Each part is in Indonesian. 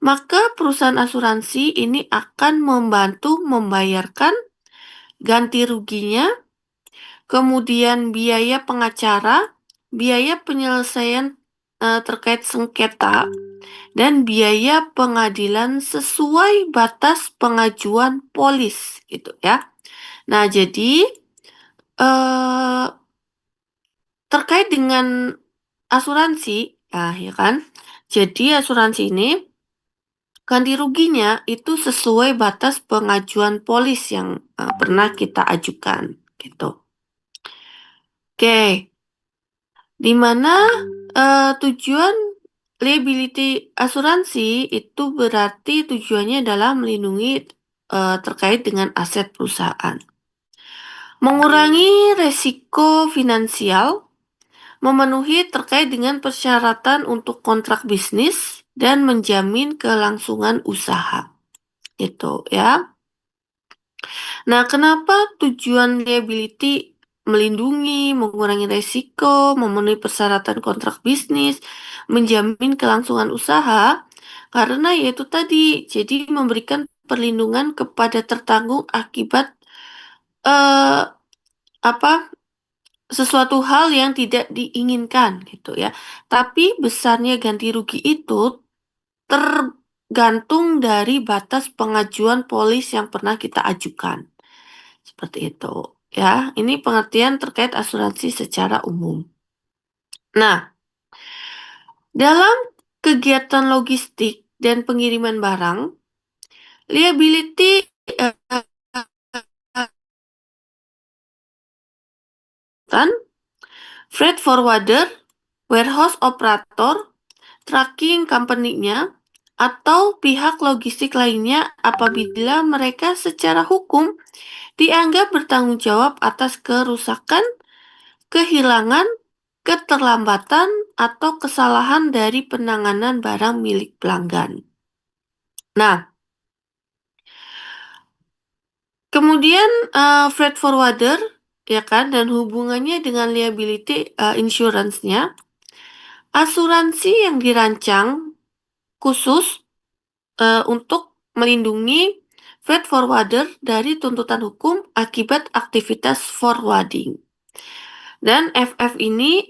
maka perusahaan asuransi ini akan membantu membayarkan ganti ruginya, kemudian biaya pengacara, biaya penyelesaian terkait sengketa, dan biaya pengadilan sesuai batas pengajuan polis gitu ya. Nah, jadi terkait dengan asuransi, ya kan. Jadi asuransi ini ganti ruginya itu sesuai batas pengajuan polis yang pernah kita ajukan gitu. Oke, di mana tujuan liability asuransi itu berarti tujuannya adalah melindungi terkait dengan aset perusahaan. Mengurangi resiko finansial, memenuhi terkait dengan persyaratan untuk kontrak bisnis, dan menjamin kelangsungan usaha. Gitu ya. Nah, kenapa tujuan liability melindungi, mengurangi resiko, memenuhi persyaratan kontrak bisnis, menjamin kelangsungan usaha? Karena yaitu tadi, jadi memberikan perlindungan kepada tertanggung akibat sesuatu hal yang tidak diinginkan gitu ya. Tapi besarnya ganti rugi itu tergantung dari batas pengajuan polis yang pernah kita ajukan. Seperti itu ya. Ini pengertian terkait asuransi secara umum. Nah, dalam kegiatan logistik dan pengiriman barang, liability freight forwarder, warehouse operator, tracking company-nya, atau pihak logistik lainnya apabila mereka secara hukum dianggap bertanggung jawab atas kerusakan, kehilangan, keterlambatan, atau kesalahan dari penanganan barang milik pelanggan. Nah, kemudian freight forwarder ya kan, dan hubungannya dengan liability insurance-nya, asuransi yang dirancang khusus untuk melindungi freight forwarder dari tuntutan hukum akibat aktivitas forwarding. Dan FF ini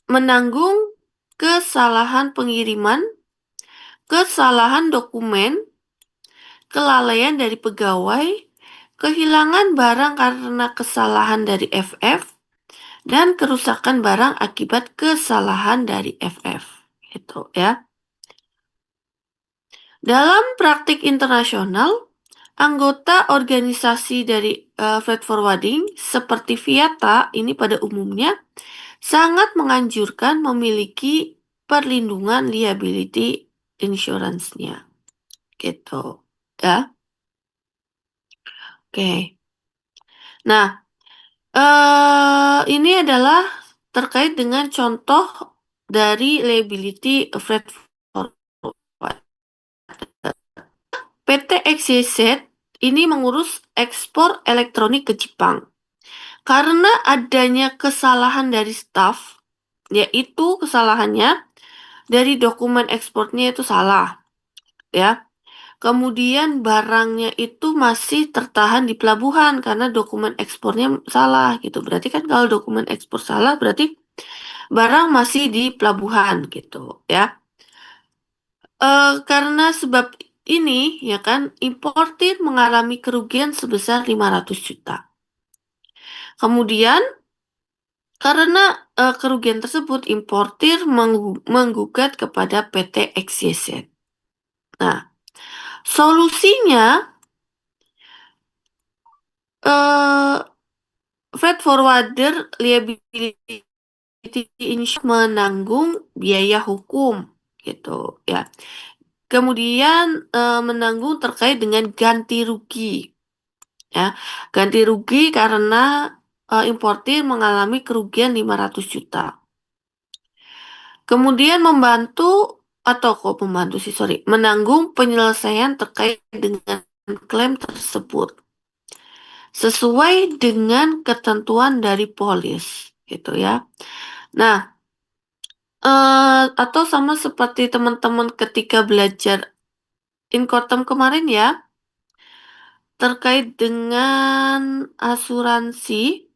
menanggung kesalahan pengiriman, kesalahan dokumen, kelalaian dari pegawai, kehilangan barang karena kesalahan dari FF, dan kerusakan barang akibat kesalahan dari FF. Gitu ya. Dalam praktik internasional, anggota organisasi dari freight forwarding seperti Viata ini pada umumnya sangat menganjurkan memiliki perlindungan liability insurance-nya. Gitu. Ya. Oke. Nah, ini adalah terkait dengan contoh dari liability freight forwarding. PT XYZ ini mengurus ekspor elektronik ke Jepang. Karena adanya kesalahan dari staf, yaitu kesalahannya dari dokumen ekspornya itu salah, ya. Kemudian barangnya itu masih tertahan di pelabuhan karena dokumen ekspornya salah gitu. Berarti kan kalau dokumen ekspor salah berarti barang masih di pelabuhan gitu, ya. Karena sebab ini ya kan importir mengalami kerugian sebesar 500 juta. Kemudian karena kerugian tersebut importir menggugat kepada PT XYZ. Nah, solusinya freight forwarder liability insurance menanggung biaya hukum gitu ya. Kemudian menanggung terkait dengan ganti rugi. Ya, ganti rugi karena importir mengalami kerugian 500 juta. Kemudian menanggung penyelesaian terkait dengan klaim tersebut sesuai dengan ketentuan dari polis gitu ya. Nah, Atau sama seperti teman-teman ketika belajar Incoterm kemarin ya, terkait dengan asuransi.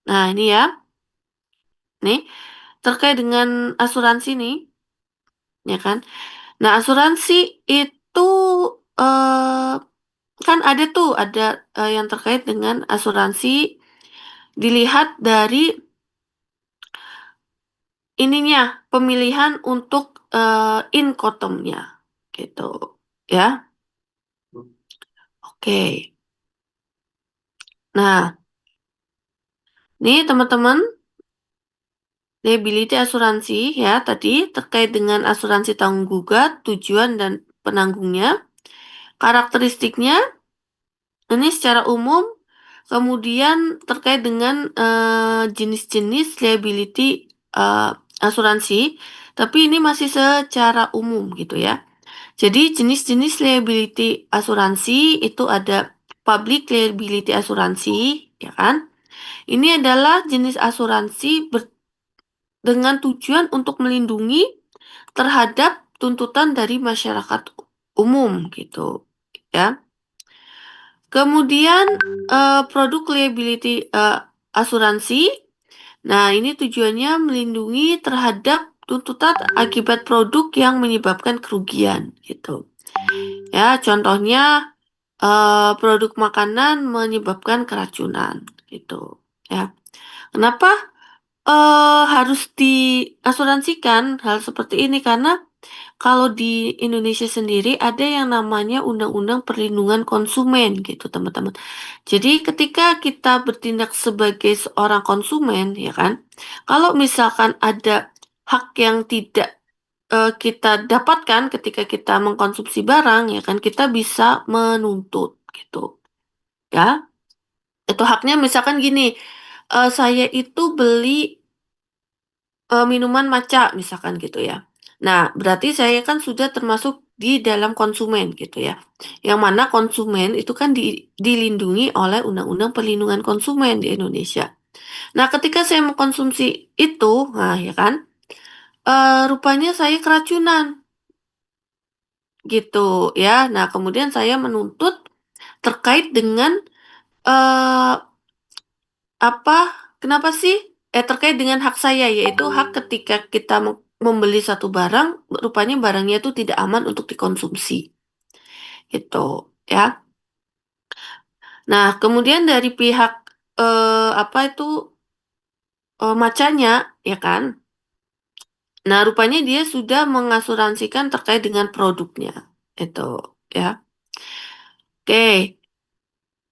Nah, ini ya. Nih, terkait dengan asuransi nih, ya kan? Nah, asuransi itu eh kan ada tuh, ada yang terkait dengan asuransi dilihat dari ininya, pemilihan untuk Incoterm-nya gitu, ya. Oke. Nah, nih teman-teman, liability asuransi ya tadi terkait dengan asuransi tanggung gugat, tujuan dan penanggungnya, karakteristiknya ini secara umum, kemudian terkait dengan jenis-jenis liability asuransi, tapi ini masih secara umum gitu ya. Jadi jenis-jenis liability asuransi itu ada public liability asuransi, ya kan? Ini adalah jenis asuransi dengan tujuan untuk melindungi terhadap tuntutan dari masyarakat umum gitu, ya. Kemudian produk liability asuransi. Nah, ini tujuannya melindungi terhadap tuntutan akibat produk yang menyebabkan kerugian gitu. Ya, contohnya produk makanan menyebabkan keracunan gitu, ya. Kenapa harus diasuransikan hal seperti ini? Karena kalau di Indonesia sendiri ada yang namanya Undang-Undang Perlindungan Konsumen gitu, teman-teman. Jadi ketika kita bertindak sebagai seorang konsumen, ya kan, kalau misalkan ada hak yang tidak kita dapatkan ketika kita mengkonsumsi barang, ya kan, kita bisa menuntut gitu, ya. Itu haknya misalkan gini, saya itu beli minuman matcha misalkan gitu ya. Nah, berarti saya kan sudah termasuk di dalam konsumen gitu ya. Yang mana konsumen itu kan dilindungi oleh Undang-Undang Perlindungan Konsumen di Indonesia. Nah, ketika saya mengkonsumsi itu, nah ya kan, rupanya saya keracunan gitu ya. Nah, kemudian saya menuntut terkait dengan eh apa, kenapa sih? Terkait dengan hak saya, yaitu hak ketika kita membeli satu barang, rupanya barangnya itu tidak aman untuk dikonsumsi. Gitu, ya. Nah, kemudian dari pihak apa itu macanya, ya kan? Nah, rupanya dia sudah mengasuransikan terkait dengan produknya. Itu, ya. Oke.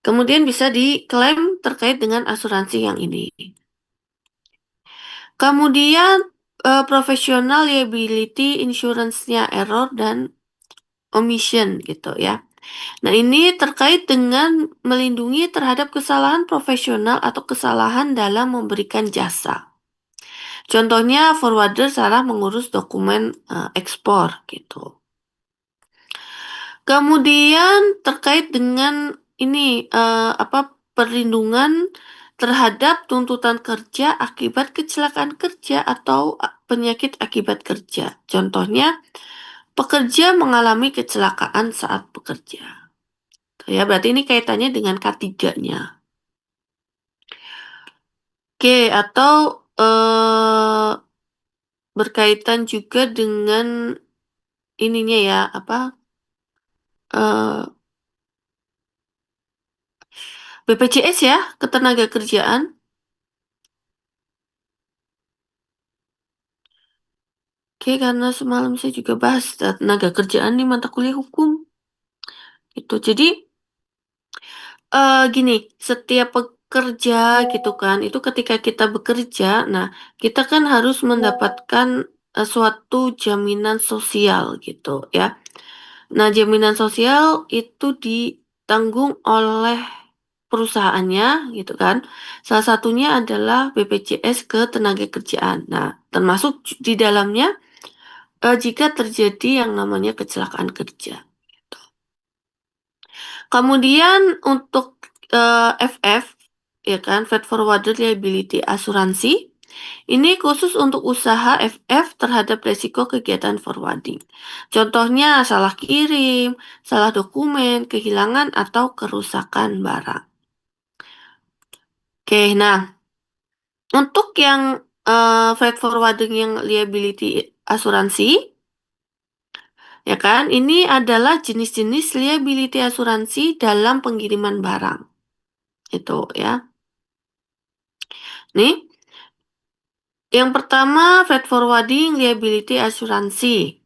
Kemudian bisa diklaim terkait dengan asuransi yang ini. Kemudian professional liability insurance-nya error dan omission gitu ya. Nah, ini terkait dengan melindungi terhadap kesalahan profesional atau kesalahan dalam memberikan jasa. Contohnya forwarder salah mengurus dokumen ekspor gitu. Kemudian terkait dengan ini apa, perlindungan terhadap tuntutan kerja akibat kecelakaan kerja atau penyakit akibat kerja. Contohnya pekerja mengalami kecelakaan saat bekerja. Tuh ya, berarti ini kaitannya dengan K3-nya. Oke, atau berkaitan juga dengan ininya ya, apa eh BPJS ya, ketenagakerjaan. Oke, karena semalam saya juga bahas tenaga kerjaan di mata kuliah hukum. Itu. Jadi, gini, setiap pekerja gitu kan, itu ketika kita bekerja, nah kita kan harus mendapatkan suatu jaminan sosial gitu ya. Nah, jaminan sosial itu ditanggung oleh perusahaannya gitu kan. Salah satunya adalah BPJS Ketenagakerjaan. Nah, termasuk di dalamnya jika terjadi yang namanya kecelakaan kerja. Kemudian untuk FF, ya kan, Freight Forwarder Liability Asuransi, Ini khusus untuk usaha FF terhadap resiko kegiatan forwarding. Contohnya salah kirim, salah dokumen, kehilangan atau kerusakan barang. Oke, nah untuk yang freight forwarding yang liability asuransi, ya kan? Ini adalah jenis-jenis liability asuransi dalam pengiriman barang. Itu ya. Nih, yang pertama freight forwarding liability asuransi.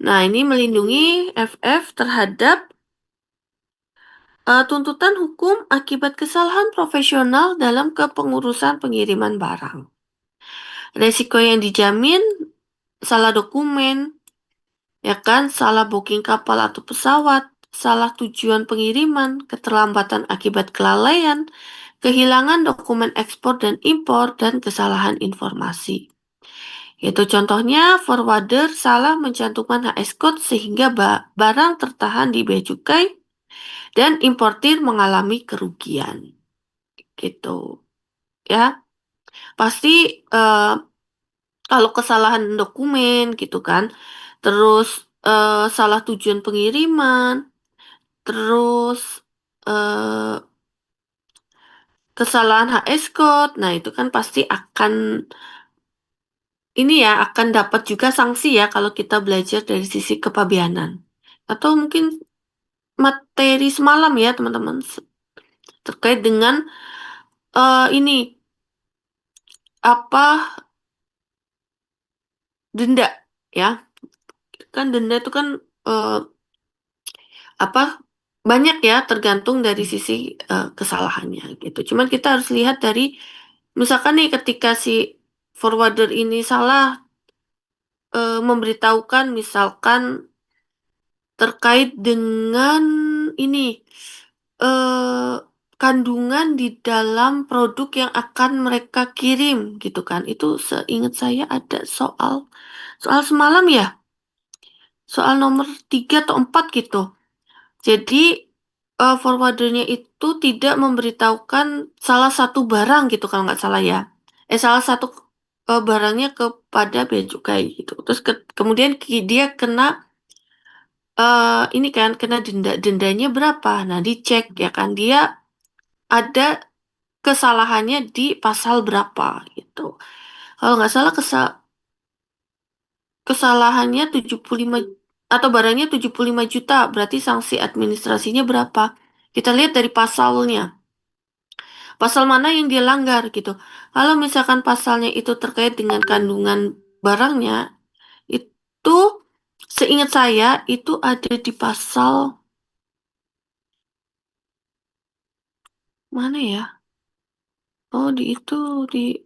Nah, ini melindungi FF terhadap tuntutan hukum akibat kesalahan profesional dalam kepengurusan pengiriman barang. Resiko yang dijamin salah dokumen, ya kan, salah booking kapal atau pesawat, salah tujuan pengiriman, keterlambatan akibat kelalaian, kehilangan dokumen ekspor dan impor, dan kesalahan informasi. Itu contohnya forwarder salah mencantumkan HS code sehingga barang tertahan di bea cukai dan importir mengalami kerugian. Gitu. Ya, pasti kalau kesalahan dokumen gitu kan, terus salah tujuan pengiriman, terus kesalahan HS code, nah itu kan pasti akan ini ya, akan dapat juga sanksi ya kalau kita belajar dari sisi kepabeanan. Atau mungkin materi semalam ya teman-teman terkait dengan ini apa denda ya. Kan denda itu kan apa banyak ya tergantung dari sisi kesalahannya gitu. Cuman kita harus lihat dari misalkan nih ketika si forwarder ini salah memberitahukan misalkan terkait dengan ini eh kandungan di dalam produk yang akan mereka kirim gitu kan. Itu seingat saya ada soal semalam ya. Soal nomor 3 atau 4 gitu. Jadi forwarder-nya itu tidak memberitahukan salah satu barang gitu kalau nggak salah ya. Salah satu barangnya kepada bea cukai gitu. Terus kemudian dia kena ini kan kena dendanya berapa. Nah, dicek ya kan dia ada kesalahannya di pasal berapa gitu. Kalau nggak salah kesalahannya 75 atau barangnya 75 juta, berarti sanksi administrasinya berapa? Kita lihat dari pasalnya. Pasal mana yang dia langgar gitu. Kalau misalkan pasalnya itu terkait dengan kandungan barangnya, itu seingat saya itu ada di pasal mana ya? Oh, di itu di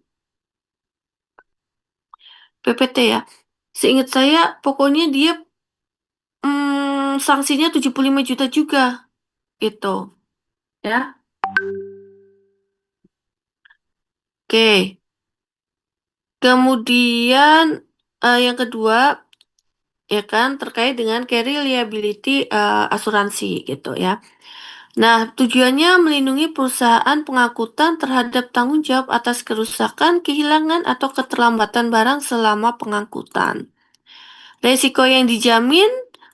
PPT ya. Seingat saya pokoknya dia sanksinya 75 juta juga gitu. Ya. Oke. Kemudian yang kedua ya kan terkait dengan carry liability asuransi gitu ya. Nah, tujuannya melindungi perusahaan pengangkutan terhadap tanggung jawab atas kerusakan, kehilangan, atau keterlambatan barang selama pengangkutan. Resiko yang dijamin,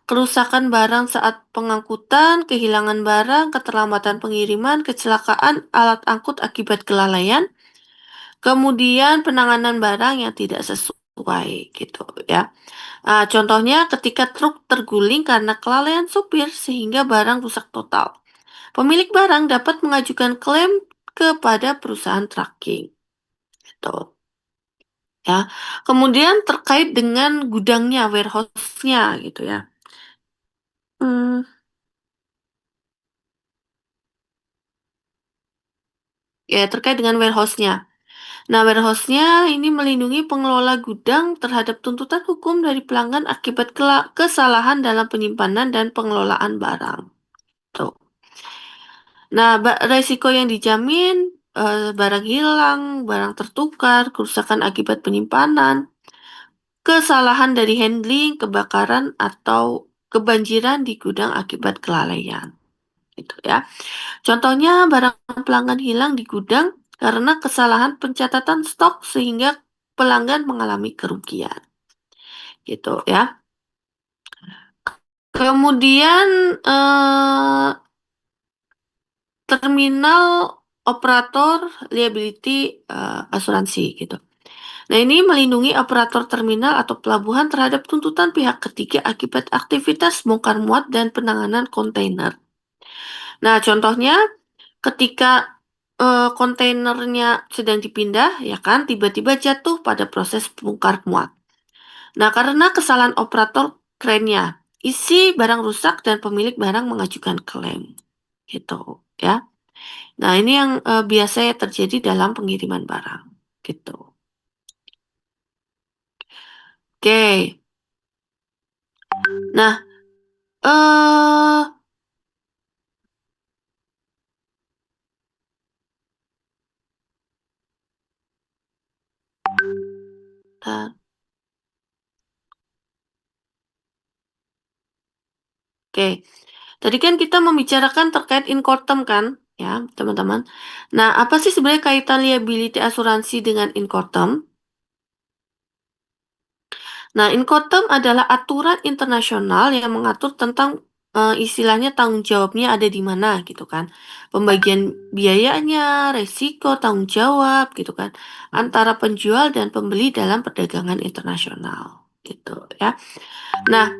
kerusakan barang saat pengangkutan, kehilangan barang, keterlambatan pengiriman, kecelakaan alat angkut akibat kelalaian, kemudian penanganan barang yang tidak sesuai gitu ya. Contohnya ketika truk terguling karena kelalaian supir sehingga barang rusak total. Pemilik barang dapat mengajukan klaim kepada perusahaan tracking. Gitu. Ya. Kemudian terkait dengan gudangnya, warehouse-nya gitu ya. Hmm, ya terkait dengan warehouse-nya. Nah, warehouse-nya ini melindungi pengelola gudang terhadap tuntutan hukum dari pelanggan akibat kesalahan dalam penyimpanan dan pengelolaan barang. Tuh. Nah, resiko yang dijamin barang hilang, barang tertukar, kerusakan akibat penyimpanan, kesalahan dari handling, kebakaran, atau kebanjiran di gudang akibat kelalaian. Gitu ya. Contohnya barang pelanggan hilang di gudang karena kesalahan pencatatan stok sehingga pelanggan mengalami kerugian. Gitu ya. Kemudian terminal operator liability asuransi gitu. Nah, ini melindungi operator terminal atau pelabuhan terhadap tuntutan pihak ketiga akibat aktivitas bongkar muat dan penanganan kontainer. Nah, contohnya ketika kontainernya sedang dipindah, ya kan, tiba-tiba jatuh pada proses bongkar muat. Nah, karena kesalahan operator kerennya, isi barang rusak dan pemilik barang mengajukan klaim. Gitu, ya. Nah, ini yang biasanya terjadi dalam pengiriman barang. Gitu. Oke. Nah, eh bentar. Oke. Tadi kan kita membicarakan terkait incortum kan, ya, teman-teman. Nah, apa sih sebenarnya kaitan liability asuransi dengan incortum? Nah, incortum adalah aturan internasional yang mengatur tentang istilahnya tanggung jawabnya ada di mana gitu kan. Pembagian biayanya, resiko, tanggung jawab gitu kan antara penjual dan pembeli dalam perdagangan internasional gitu ya. Nah,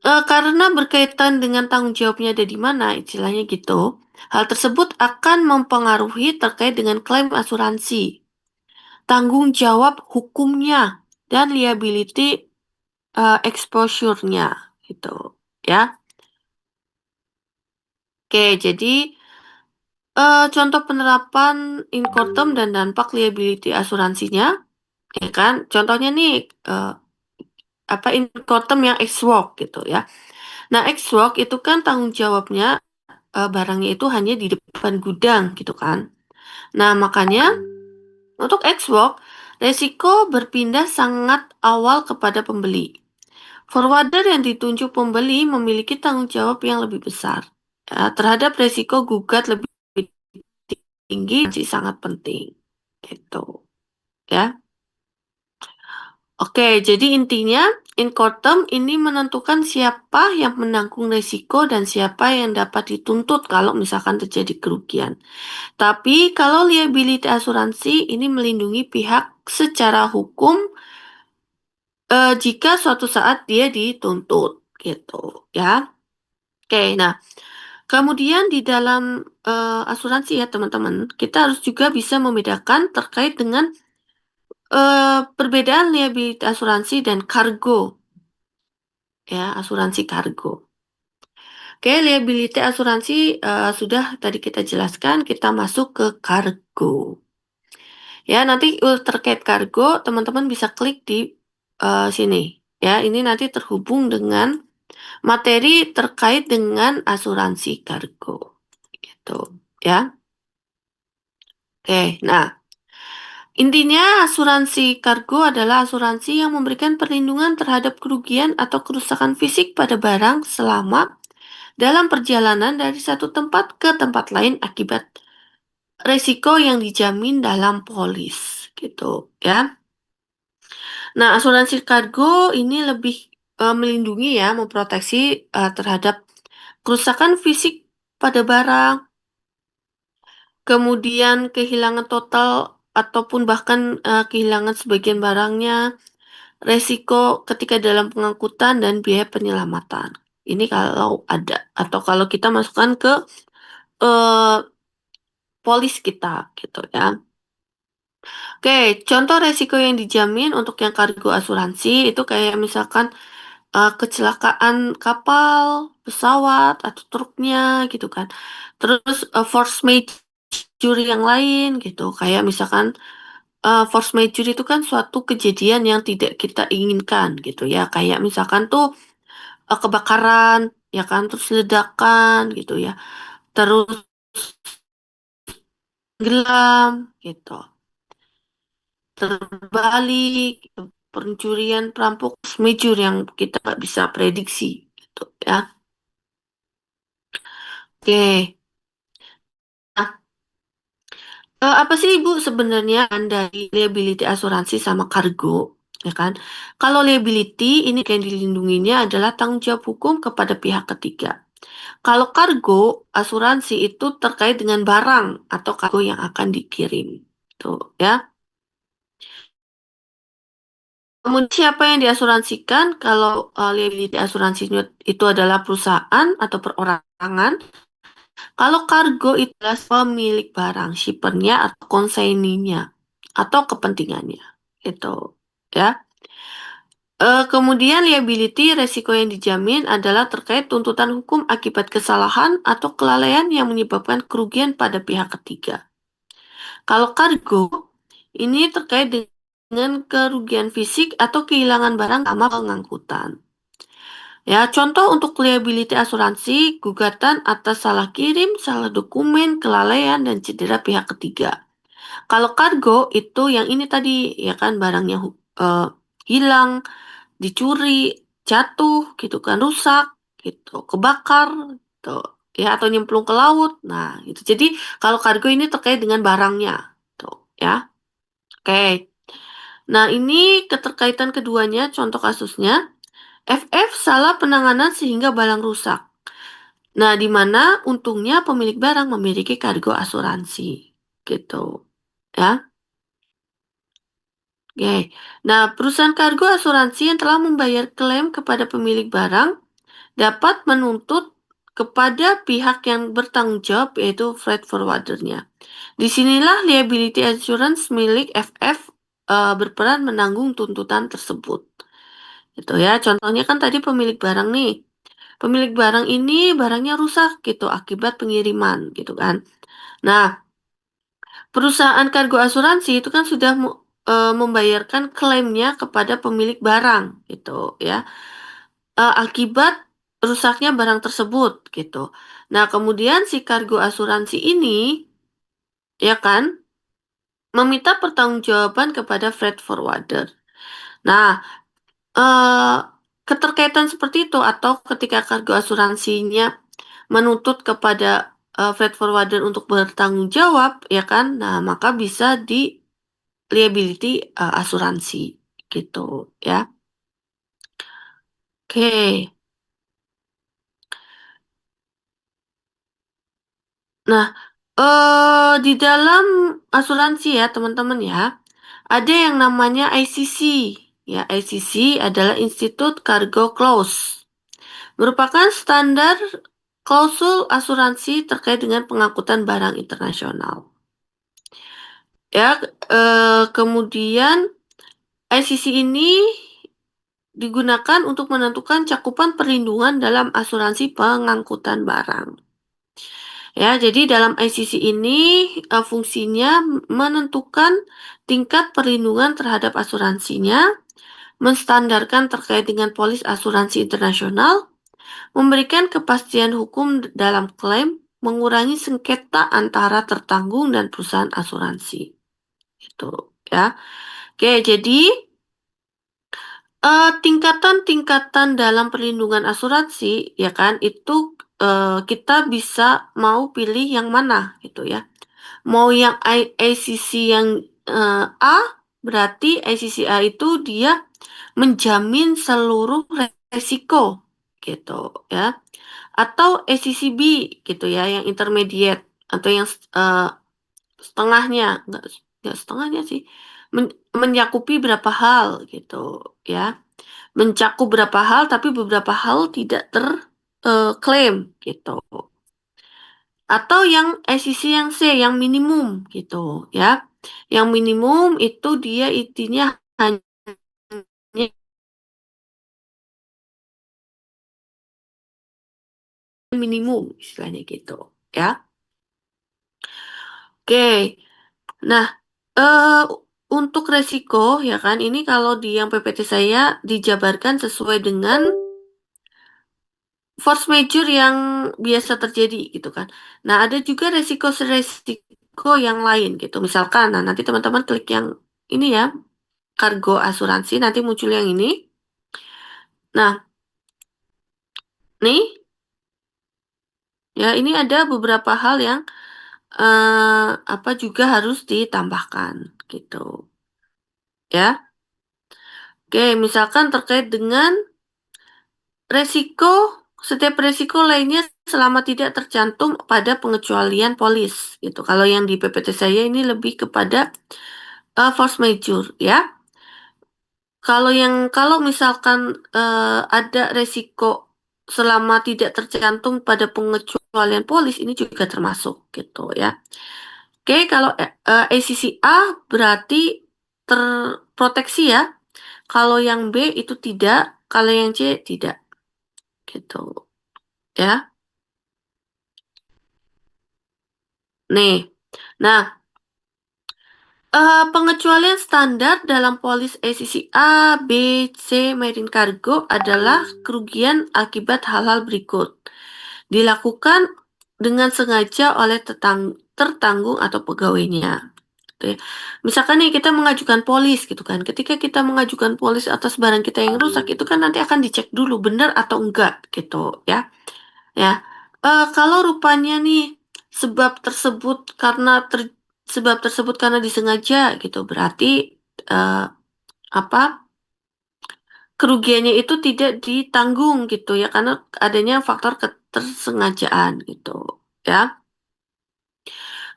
karena berkaitan dengan tanggung jawabnya ada di mana istilahnya gitu. Hal tersebut akan mempengaruhi terkait dengan klaim asuransi, tanggung jawab hukumnya, dan liability exposure-nya gitu ya. Oke, jadi contoh penerapan incortum dan dampak liability asuransinya, ya kan? Contohnya nih apa incortum yang ex-work gitu ya. Nah, ex-work itu kan tanggung jawabnya barangnya itu hanya di depan gudang gitu kan. Nah, makanya untuk ex-work resiko berpindah sangat awal kepada pembeli. Forwarder yang ditunjuk pembeli memiliki tanggung jawab yang lebih besar ya, terhadap resiko gugat lebih tinggi masih sangat penting gitu ya. Oke, jadi intinya incortum ini menentukan siapa yang menanggung resiko dan siapa yang dapat dituntut kalau misalkan terjadi kerugian. Tapi kalau liability asuransi ini melindungi pihak secara hukum jika suatu saat dia dituntut gitu ya. Oke, nah kemudian di dalam asuransi ya teman-teman, kita harus juga bisa membedakan terkait dengan perbedaan liability asuransi dan kargo ya, asuransi kargo. Oke, liability asuransi sudah tadi kita jelaskan, kita masuk ke kargo. Ya, nanti terkait kargo, teman-teman bisa klik di sini. Ya, ini nanti terhubung dengan materi terkait dengan asuransi kargo. Gitu, ya. Oke, nah intinya asuransi kargo adalah asuransi yang memberikan perlindungan terhadap kerugian atau kerusakan fisik pada barang selama dalam perjalanan dari satu tempat ke tempat lain akibat resiko yang dijamin dalam polis gitu ya. Nah, asuransi kargo ini lebih melindungi ya, memproteksi terhadap kerusakan fisik pada barang, kemudian kehilangan total ataupun bahkan kehilangan sebagian barangnya, resiko ketika dalam pengangkutan dan biaya penyelamatan. Ini kalau ada atau kalau kita masukkan ke eh, polis kita gitu ya. Oke, contoh resiko yang dijamin untuk yang kargo asuransi itu kayak misalkan kecelakaan kapal, pesawat atau truknya gitu kan. Terus force majeure yang lain gitu. Kayak misalkan force majeure itu kan suatu kejadian yang tidak kita inginkan gitu ya. Kayak misalkan tuh kebakaran, ya kan, terus ledakan gitu ya. Terus gelam gitu. Terbalik, pencurian, perampok, major yang kita nggak bisa prediksi gitu ya. Oke. Nah, Apa sih Ibu sebenarnya dari liability asuransi sama kargo, ya kan? Kalau liability ini yang dilindunginya adalah tanggung jawab hukum kepada pihak ketiga. Kalau kargo, asuransi itu terkait dengan barang atau kargo yang akan dikirim. Tuh, ya. Kemudian siapa yang diasuransikan? Kalau liability asuransinya itu adalah perusahaan atau perorangan. Kalau kargo itu adalah pemilik barang, shippernya atau konsaininya atau kepentingannya. Itu, ya. Kemudian liability resiko yang dijamin adalah terkait tuntutan hukum akibat kesalahan atau kelalaian yang menyebabkan kerugian pada pihak ketiga. Kalau kargo, ini terkait dengan kerugian fisik atau kehilangan barang sama pengangkutan. Ya, contoh untuk liability asuransi, gugatan atas salah kirim, salah dokumen, kelalaian, dan cedera pihak ketiga. Kalau kargo itu yang ini tadi, ya kan barangnya hilang, dicuri, jatuh, gitu kan, rusak, gitu, kebakar, gitu, ya atau nyemplung ke laut. Nah, itu. Jadi kalau kargo ini terkait dengan barangnya, tuh, ya. Oke. Nah, ini keterkaitan keduanya, contoh kasusnya, FF salah penanganan sehingga barang rusak. Nah, di mana untungnya pemilik barang memiliki kargo asuransi, gitu, ya. Oke. Nah, perusahaan kargo asuransi yang telah membayar klaim kepada pemilik barang dapat menuntut kepada pihak yang bertanggung jawab yaitu freight forwardernya. Disinilah liability insurance milik FF berperan menanggung tuntutan tersebut. Gitu ya. Contohnya kan tadi pemilik barang nih. Pemilik barang ini barangnya rusak gitu akibat pengiriman gitu kan. Nah, perusahaan kargo asuransi itu kan sudah membayarkan klaimnya kepada pemilik barang gitu ya. Akibat rusaknya barang tersebut gitu. Nah, kemudian si kargo asuransi ini ya kan meminta pertanggungjawaban kepada freight forwarder. Nah, eh, keterkaitan seperti itu atau ketika kargo asuransinya menuntut kepada freight forwarder untuk bertanggung jawab, ya kan? Nah, maka bisa di liability asuransi gitu, ya. Oke. Nah, di dalam asuransi ya, teman-teman ya, ada yang namanya ICC. Ya, ICC adalah Institute Cargo Clause. Merupakan standar klausul asuransi terkait dengan pengangkutan barang internasional. Ya, kemudian ICC ini digunakan untuk menentukan cakupan perlindungan dalam asuransi pengangkutan barang. Ya, jadi dalam ICC ini fungsinya menentukan tingkat perlindungan terhadap asuransinya, menstandarkan terkait dengan polis asuransi internasional, memberikan kepastian hukum dalam klaim, mengurangi sengketa antara tertanggung dan perusahaan asuransi. Itu ya. Oke, jadi tingkatan-tingkatan dalam perlindungan asuransi, ya kan, itu kita bisa mau pilih yang mana gitu ya. Mau yang ICC yang A, berarti ICC A itu dia menjamin seluruh resiko gitu ya. Atau ICC B gitu ya, yang intermediate atau yang setengahnya, enggak setengahnya sih, menyakupi berapa hal gitu ya. Mencakup berapa hal tapi beberapa hal tidak terklaim gitu. Atau yang SEC yang C, yang minimum gitu ya. Yang minimum itu dia intinya hanya minimum istilahnya gitu ya. Oke. Nah, eh untuk resiko ya kan ini kalau di yang PPT saya dijabarkan sesuai dengan force majeure yang biasa terjadi gitu kan. Nah, ada juga resiko-resiko yang lain gitu. Misalkan, nah nanti teman-teman klik yang ini ya, kargo asuransi, nanti muncul yang ini. Nah, nih, ya ini ada beberapa hal yang apa juga harus ditambahkan gitu ya. Oke, misalkan terkait dengan resiko, setiap resiko lainnya selama tidak tercantum pada pengecualian polis gitu. Kalau yang di PPT saya ini lebih kepada force majeure ya. Kalau misalkan ada resiko selama tidak tercantum pada pengecualian polis ini juga termasuk gitu ya. Oke, kalau ACCA berarti terproteksi ya. Kalau yang B itu tidak, kalau yang C tidak gitu ya. Nih. Nah, pengecualian standar dalam polis ACCA, B, C, Marine Cargo adalah kerugian akibat hal-hal berikut. Dilakukan dengan sengaja oleh tertanggung atau pegawainya. Gitu ya. Misalkan nih kita mengajukan polis gitu kan. Ketika kita mengajukan polis atas barang kita yang rusak itu kan nanti akan dicek dulu benar atau enggak gitu ya. Ya, kalau rupanya nih sebab tersebut sebab tersebut karena disengaja gitu, berarti eh, apa kerugiannya itu tidak ditanggung gitu ya, karena adanya faktor ketersengajaan gitu ya.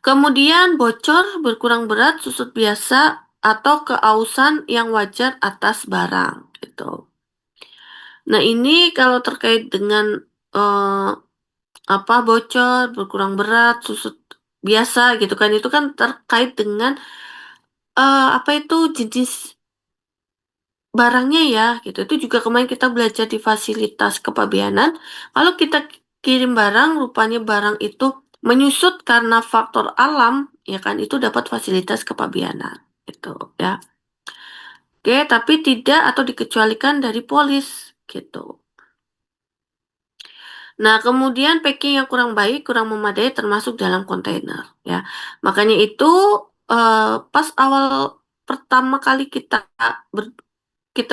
Kemudian bocor, berkurang berat, susut biasa, atau keausan yang wajar atas barang gitu. Nah ini kalau terkait dengan eh, apa bocor, berkurang berat, susut biasa gitu kan. Itu kan terkait dengan apa itu jenis barangnya ya gitu. Itu juga kemarin kita belajar di fasilitas kepabeanan. Kalau kita kirim barang, rupanya barang itu menyusut karena faktor alam, ya kan itu dapat fasilitas kepabeanan gitu ya. Oke, tapi tidak atau dikecualikan dari polis gitu. Nah, kemudian packing yang kurang baik, kurang memadai termasuk dalam kontainer ya. Makanya itu pas awal pertama kali kita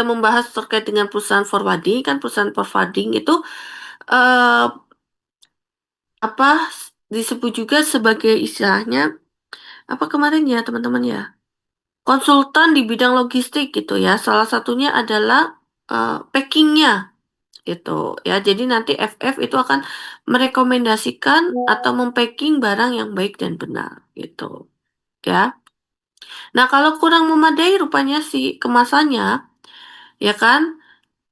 membahas terkait dengan perusahaan forwarding kan perusahaan forwarding itu eh, apa disebut juga sebagai istilahnya apa kemarin ya teman-teman ya konsultan di bidang logistik gitu ya. Salah satunya adalah packingnya gitu ya. Jadi nanti FF itu akan merekomendasikan atau mempacking barang yang baik dan benar gitu ya. Nah, kalau kurang memadai rupanya si kemasannya ya kan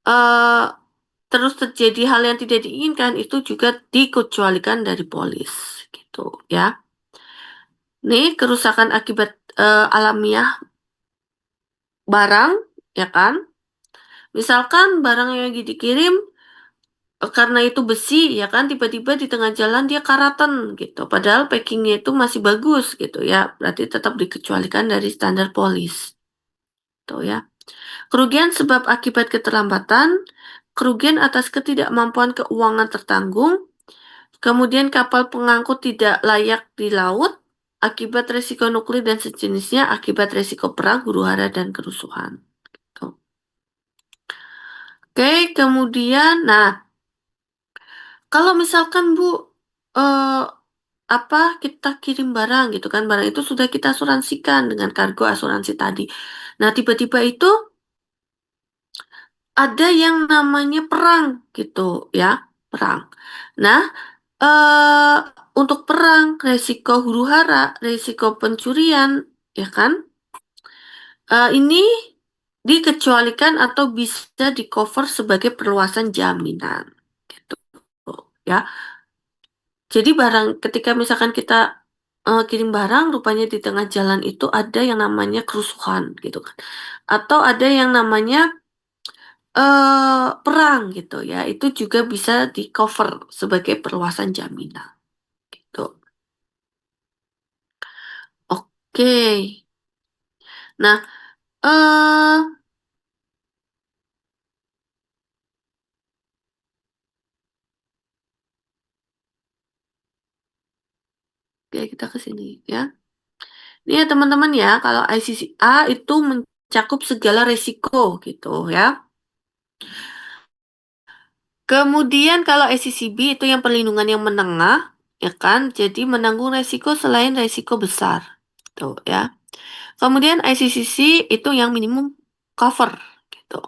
eh terus terjadi hal yang tidak diinginkan itu juga dikecualikan dari polis gitu ya. Nih kerusakan akibat alamiah barang ya kan. Misalkan barang yang lagi dikirim karena itu besi ya kan tiba-tiba di tengah jalan dia karatan gitu. Padahal packingnya itu masih bagus gitu ya. Berarti tetap dikecualikan dari standar polis. Tuh ya. Kerugian sebab akibat keterlambatan, kerugian atas ketidakmampuan keuangan tertanggung, kemudian kapal pengangkut tidak layak di laut, akibat resiko nuklir dan sejenisnya, akibat resiko perang, huru-hara, dan kerusuhan. Tuh. Oke, kemudian, nah, kalau misalkan Bu, eh, apa kita kirim barang gitu kan, barang itu sudah kita asuransikan dengan kargo asuransi tadi. Nah, tiba-tiba itu ada yang namanya perang gitu ya, perang. Nah, eh untuk perang, resiko huru-hara, resiko pencurian, ya kan? Ini dikecualikan atau bisa di-cover sebagai perluasan jaminan, gitu ya. Jadi barang ketika misalkan kita kirim barang, rupanya di tengah jalan itu ada yang namanya kerusuhan, gitu kan? Atau ada yang namanya perang gitu ya, itu juga bisa di-cover sebagai perluasan jaminan, gitu. Oke. Nah, eh oke kita ke sini ya. Ini ya teman-teman ya, kalau ICCA itu mencakup segala resiko gitu ya. Kemudian kalau ICCB itu yang perlindungan yang menengah, ya kan? Jadi menanggung resiko selain resiko besar, tuh ya. Kemudian ICCC itu yang minimum cover, gitu.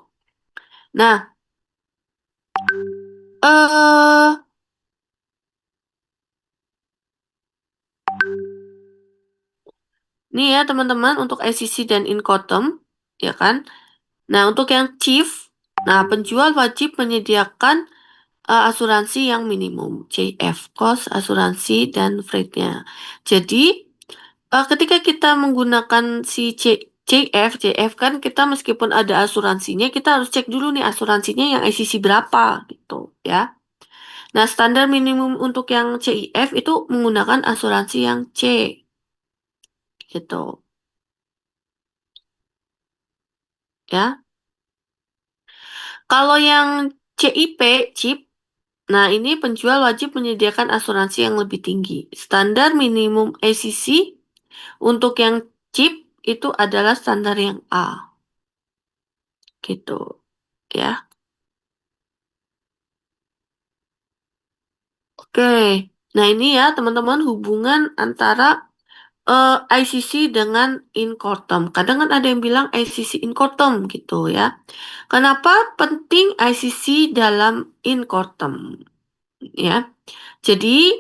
Nah, eh nih ya teman-teman untuk ICC dan Incoterm, ya kan? Nah, untuk yang chief, nah penjual wajib menyediakan asuransi yang minimum, CF, cost, asuransi, dan freight-nya. Jadi, ketika kita menggunakan si CF kan kita meskipun ada asuransinya, kita harus cek dulu nih asuransinya yang ICC berapa, gitu ya. Nah, standar minimum untuk yang CIF itu menggunakan asuransi yang C, gitu ya. Kalau yang CIP, CIP, nah ini penjual wajib menyediakan asuransi yang lebih tinggi. Standar minimum ACC untuk yang CIP itu adalah standar yang A, gitu ya. Oke, nah ini ya teman-teman hubungan antara ICC dengan Incoterm. Kadang kan ada yang bilang ICC Incoterm gitu ya. Kenapa penting ICC dalam Incoterm ya? Jadi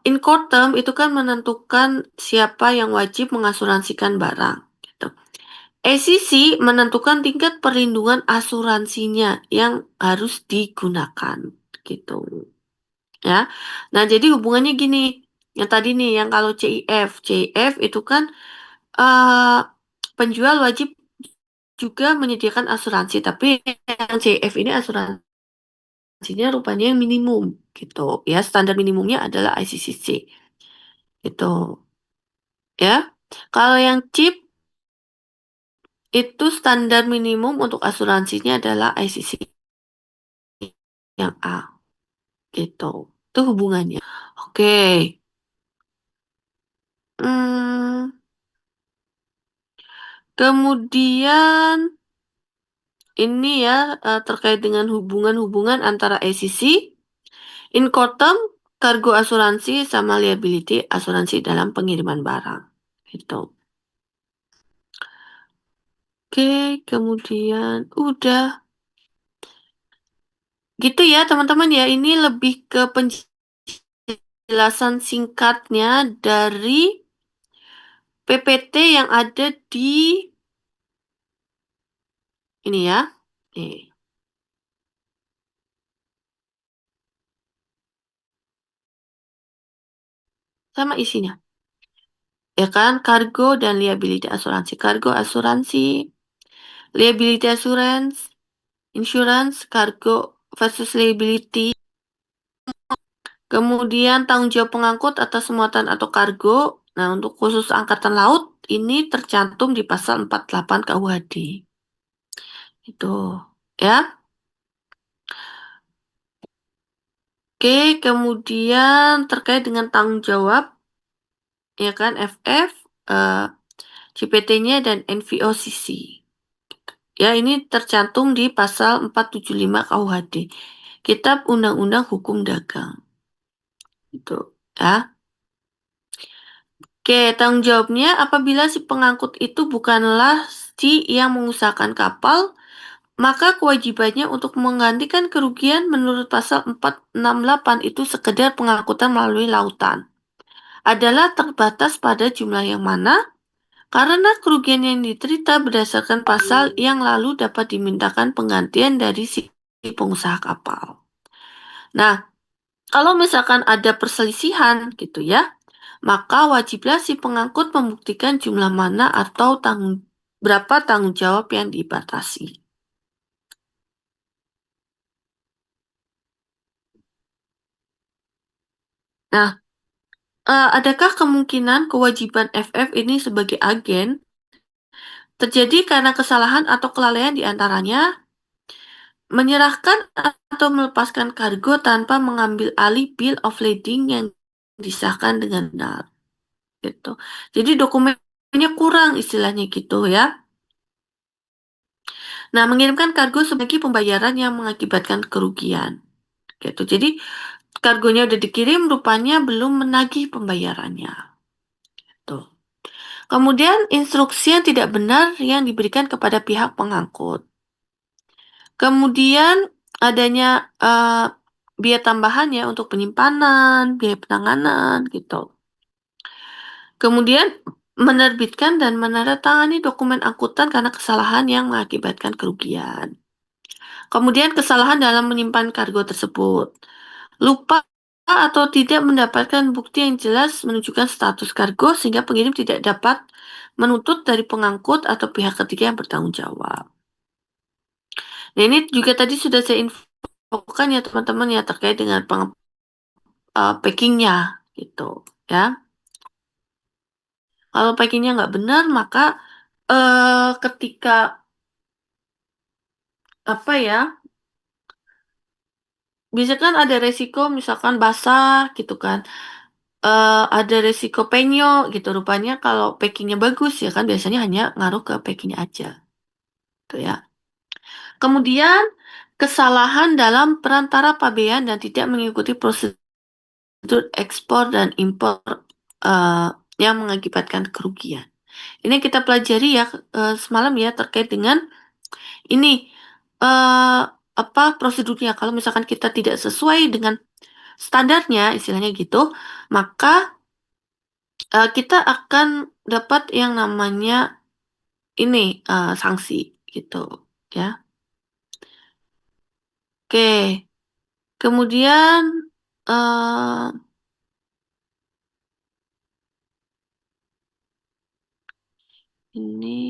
Incoterm itu kan menentukan siapa yang wajib mengasuransikan barang gitu. ACC menentukan tingkat perlindungan asuransinya yang harus digunakan gitu ya. Nah, jadi hubungannya gini, yang tadi nih yang kalau CIF itu kan eh penjual wajib juga menyediakan asuransi, tapi yang CIF ini asuransinya rupanya yang minimum gitu ya. Standar minimumnya adalah ICCC itu ya. Kalau yang CIP itu standar minimum untuk asuransinya adalah ICC yang A gitu. Itu hubungannya. Oke. Hmm, kemudian ini ya terkait dengan hubungan-hubungan antara ACC, Incoterm, kargo asuransi sama liability asuransi dalam pengiriman barang. Gitu. Oke, kemudian udah. Gitu ya teman-teman ya, ini lebih ke penjelasan singkatnya dari PPT yang ada di ini ya. Nih, sama isinya. Ya kan, kargo dan liability asuransi. Kargo asuransi, liability assurance, insurance, kargo versus liability. Kemudian tanggung jawab pengangkut atas muatan atau kargo. Nah, untuk khusus angkatan laut ini tercantum di pasal 48 KUHD. Itu ya. Oke, kemudian terkait dengan tanggung jawab ya kan FF, CPT-nya dan NVOCC. Ya, ini tercantum di pasal 475 KUHD. Kitab Undang-Undang Hukum Dagang. Itu ya. Oke, tanggung jawabnya apabila si pengangkut itu bukanlah si yang mengusahakan kapal, maka kewajibannya untuk menggantikan kerugian menurut pasal 468 itu sekedar pengangkutan melalui lautan adalah terbatas pada jumlah yang mana karena kerugian yang diterita berdasarkan pasal yang lalu dapat dimintakan penggantian dari si pengusaha kapal. Nah, kalau misalkan ada perselisihan gitu ya, maka wajiblah si pengangkut membuktikan jumlah mana atau berapa tanggung jawab yang dibatasi. Nah, adakah kemungkinan kewajiban FF ini sebagai agen terjadi karena kesalahan atau kelalaian di antaranya menyerahkan atau melepaskan kargo tanpa mengambil alih bill of lading yang disahkan dengan benar gitu. Jadi dokumennya kurang istilahnya gitu ya. Nah, mengirimkan kargo sebagai pembayaran yang mengakibatkan kerugian gitu. Jadi kargonya udah dikirim, rupanya belum menagih pembayarannya. Tuh. Kemudian instruksi yang tidak benar yang diberikan kepada pihak pengangkut. Kemudian adanya biaya tambahan ya untuk penyimpanan, biaya penanganan gitu. Kemudian menerbitkan dan menandatangani dokumen angkutan karena kesalahan yang mengakibatkan kerugian. Kemudian kesalahan dalam menyimpan kargo tersebut. Lupa atau tidak mendapatkan bukti yang jelas menunjukkan status kargo sehingga pengirim tidak dapat menuntut dari pengangkut atau pihak ketiga yang bertanggung jawab. Nah, ini juga tadi sudah saya infokan ya teman-teman ya terkait dengan packingnya gitu ya. Kalau packingnya nggak benar maka ketika apa ya, bisa kan ada resiko misalkan basah gitu kan. Ada resiko penyok gitu. Rupanya kalau packingnya bagus ya kan biasanya hanya ngaruh ke packingnya aja. Tuh ya. Kemudian kesalahan dalam perantara pabean dan tidak mengikuti prosedur ekspor dan impor eh, yang mengakibatkan kerugian. Ini kita pelajari ya semalam ya terkait dengan ini apa prosedurnya. Kalau misalkan kita tidak sesuai dengan standarnya, istilahnya gitu, maka kita akan dapat yang namanya ini sanksi gitu ya. Oke, kemudian eh ini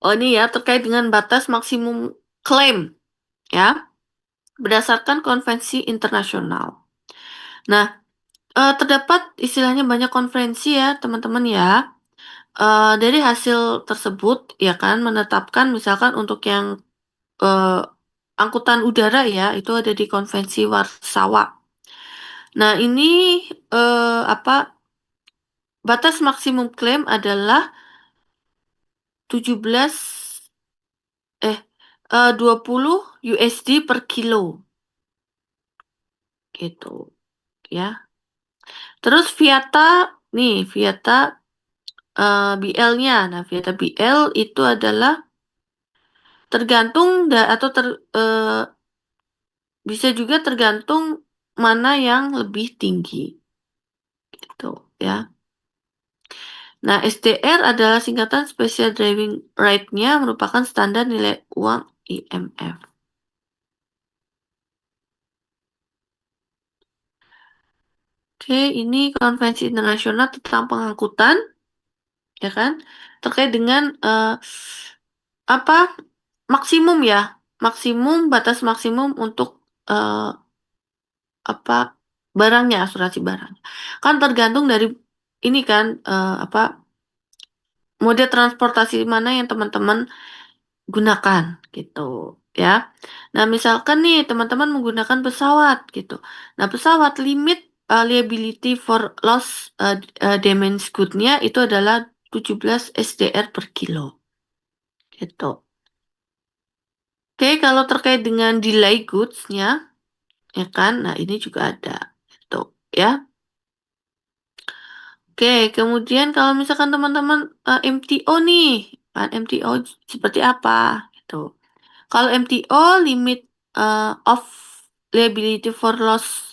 oh ini ya terkait dengan batas maksimum klaim ya berdasarkan konvensi internasional. Nah, terdapat istilahnya banyak konferensi ya teman-teman ya. Dari hasil tersebut ya kan menetapkan misalkan untuk yang eh, angkutan udara ya itu ada di konvensi Warsawa. Nah, ini apa batas maksimum klaim adalah 17 eh 20 USD per kilo gitu ya. Terus Viata BL-nya. Nah, Viata BL itu adalah tergantung atau bisa juga tergantung mana yang lebih tinggi gitu ya. Nah, SDR adalah singkatan Special Driving Right-nya merupakan standar nilai uang IMF. Oke, ini konvensi internasional tentang pengangkutan, ya kan? Terkait dengan apa maksimum ya, batas maksimum untuk eh, apa barangnya, asuransi barang. Kan tergantung dari ini kan apa mode transportasi mana yang teman-teman gunakan gitu ya. Nah, misalkan nih teman-teman menggunakan pesawat gitu. Nah, pesawat limit liability for loss damage good-nya itu adalah 17 SDR per kilo gitu. Oke, kalau terkait dengan delay goods-nya ya kan. Nah, ini juga ada gitu ya. Oke, kemudian kalau misalkan teman-teman MTO nih, kan MTO seperti apa gitu. Kalau MTO limit of liability for loss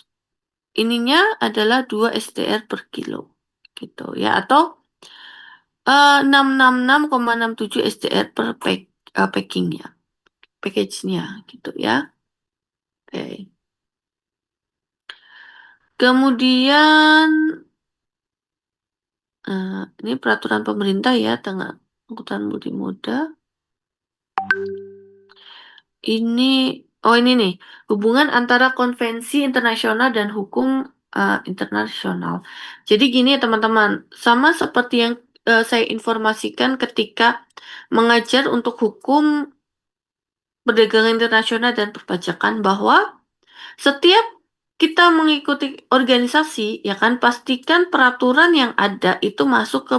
ininya adalah 2 SDR per kilo gitu ya atau 666,67 SDR per packingnya, package-nya gitu ya. Oke. Kemudian ini peraturan pemerintah ya tentang angkutan multimoda. Ini nih, hubungan antara konvensi internasional dan hukum internasional. Jadi gini ya teman-teman, sama seperti yang saya informasikan ketika mengajar untuk hukum perdagangan internasional dan perpajakan bahwa setiap kita mengikuti organisasi, ya kan, pastikan peraturan yang ada itu masuk ke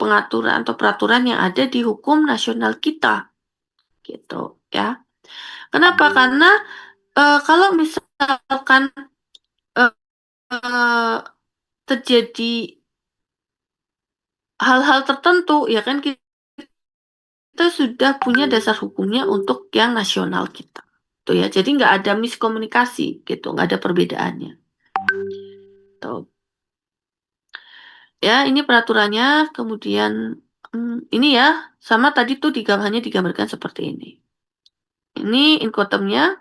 pengaturan atau peraturan yang ada di hukum nasional kita, gitu ya. Kenapa? Karena kalau misalkan eh, terjadi hal-hal tertentu, ya kan kita sudah punya dasar hukumnya untuk yang nasional kita, tuh ya. Jadi nggak ada miskomunikasi, gitu, nggak ada perbedaannya. Tuh. Ya, ini peraturannya. Kemudian ini ya, sama tadi tuh hanya digambarkan seperti ini. Ini incotermnya,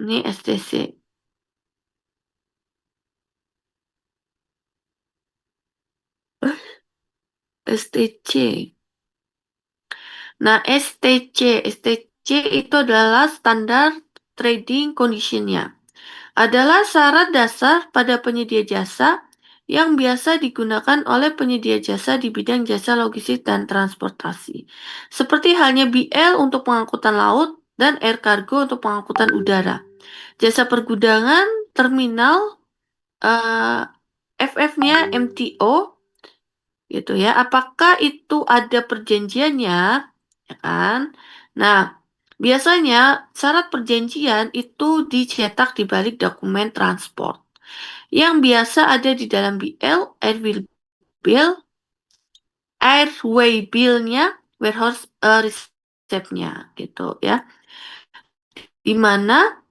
ini STC. STC. Nah, STC itu adalah standar trading conditionnya. Adalah syarat dasar pada penyedia jasa yang biasa digunakan oleh penyedia jasa di bidang jasa logistik dan transportasi. Seperti halnya BL untuk pengangkutan laut dan air cargo untuk pengangkutan udara. Jasa pergudangan, terminal, eh, FF-nya MTO, gitu ya. Apakah itu ada perjanjiannya, ya kan? Nah, biasanya syarat perjanjian itu dicetak di balik dokumen transport yang biasa ada di dalam BL, Airwheel Bill, Airway Bill-nya, Warehouse Receipt-nya, gitu ya. Di mana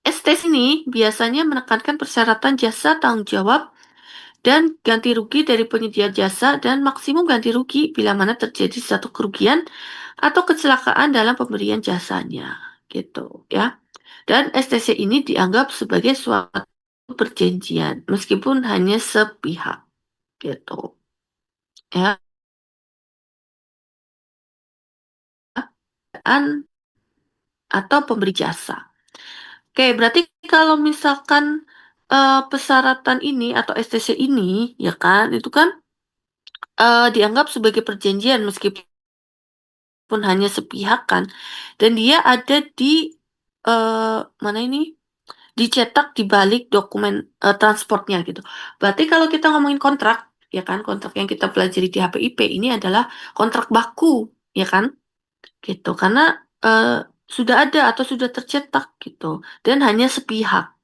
STS ini biasanya menekankan persyaratan jasa tanggung jawab dan ganti rugi dari penyedia jasa dan maksimum ganti rugi bila mana terjadi satu kerugian atau kecelakaan dalam pemberian jasanya, gitu ya. Dan STC ini dianggap sebagai suatu perjanjian meskipun hanya sepihak, gitu ya. Dan atau pemberi jasa. Oke, berarti kalau misalkan persyaratan ini atau STC ini, ya kan, itu kan dianggap sebagai perjanjian meskipun hanya sepihak kan, dan dia ada di mana ini, dicetak di balik dokumen transportnya gitu. Berarti kalau kita ngomongin kontrak, ya kan, kontrak yang kita pelajari di HPIP ini adalah kontrak baku, ya kan, gitu. Karena eh, sudah ada atau sudah tercetak gitu, dan hanya sepihak.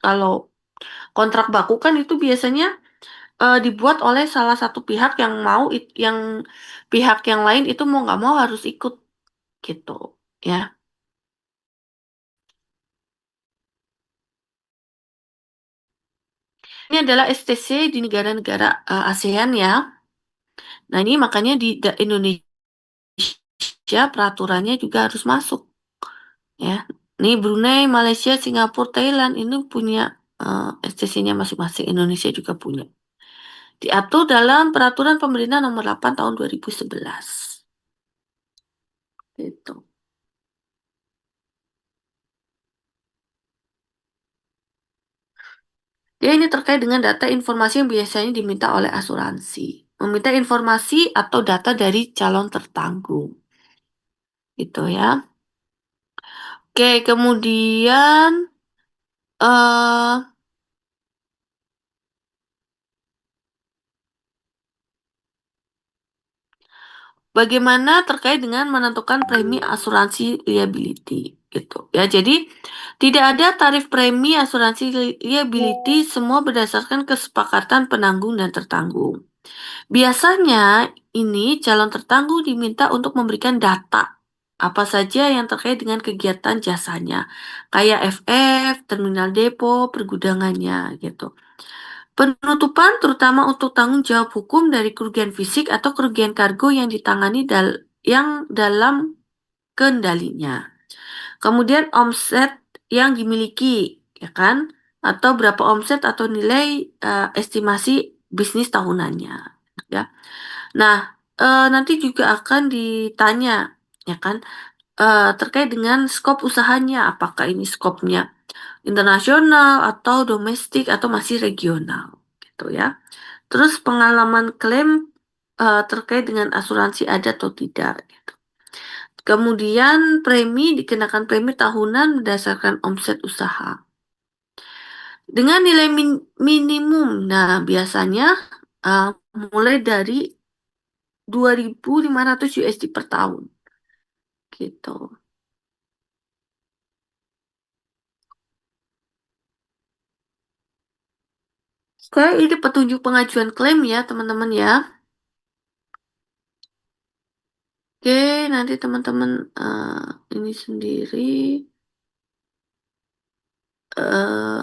Kalau kontrak baku kan itu biasanya dibuat oleh salah satu pihak yang mau, yang pihak yang lain itu mau nggak mau harus ikut, gitu ya. Ini adalah STC di negara-negara ASEAN ya. Nah, ini makanya di Indonesia peraturannya juga harus masuk ya. Nih Brunei, Malaysia, Singapura, Thailand ini punya STC-nya masing-masing. Indonesia juga punya. Diatur dalam Peraturan Pemerintah Nomor 8 Tahun 2011. Gitu. Dia ini terkait dengan data informasi yang biasanya diminta oleh asuransi. Meminta informasi atau data dari calon tertanggung. Gitu ya. Oke, kemudian eh bagaimana terkait dengan menentukan premi asuransi liability gitu ya. Jadi tidak ada tarif premi asuransi liability, semua berdasarkan kesepakatan penanggung dan tertanggung. Biasanya ini calon tertanggung diminta untuk memberikan data apa saja yang terkait dengan kegiatan jasanya, kayak FF, terminal depo, pergudangannya gitu. Penutupan terutama untuk tanggung jawab hukum dari kerugian fisik atau kerugian kargo yang ditangani yang dalam kendalinya. Kemudian omset yang dimiliki, ya kan? Atau berapa omset atau nilai estimasi bisnis tahunannya, ya. Nah, nanti juga akan ditanya, ya kan? Terkait dengan skop usahanya, apakah ini skopnya internasional atau domestik atau masih regional, gitu ya. Terus pengalaman klaim terkait dengan asuransi ada atau tidak, gitu. Kemudian dikenakan premi tahunan berdasarkan omset usaha. dengan nilai minimum. Nah, biasanya uh, mulai dari 2.500 USD per tahun. Gitu. Oke, ini petunjuk pengajuan klaim ya, teman-teman ya. Oke, nanti teman-teman ini sendiri eh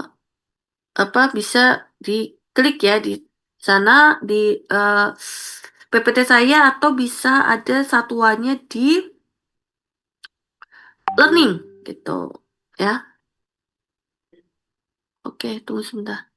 apa bisa diklik ya di sana di eh, PPT saya atau bisa ada satuannya di learning gitu ya. Oke, tunggu sebentar.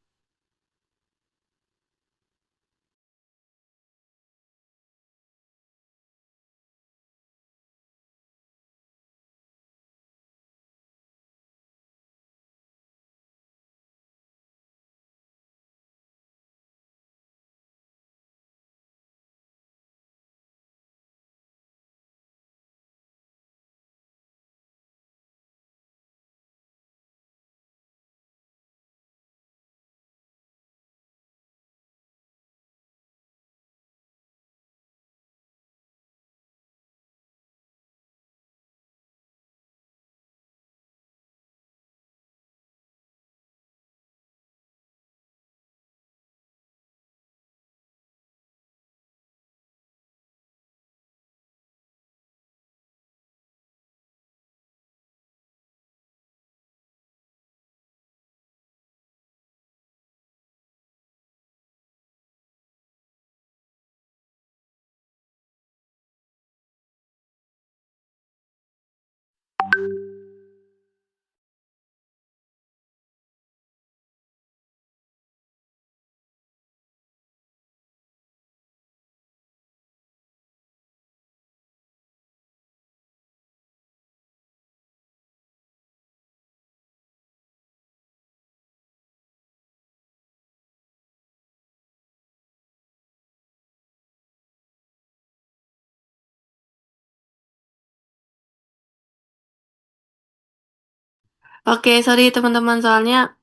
Oke, sorry teman-teman soalnya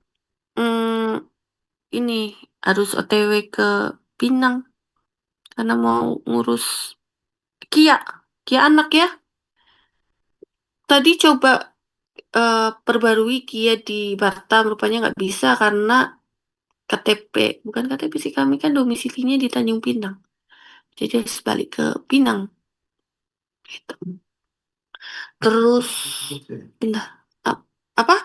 ini harus OTW ke Pinang karena mau ngurus Kia, Kia anak ya. Tadi coba perbarui Kia di Batam, rupanya nggak bisa karena KTP, bukan KTP sih, kami kan domisilinya di Tanjung Pinang. Jadi harus balik ke Pinang. Gitu. Terus pindah. Apa?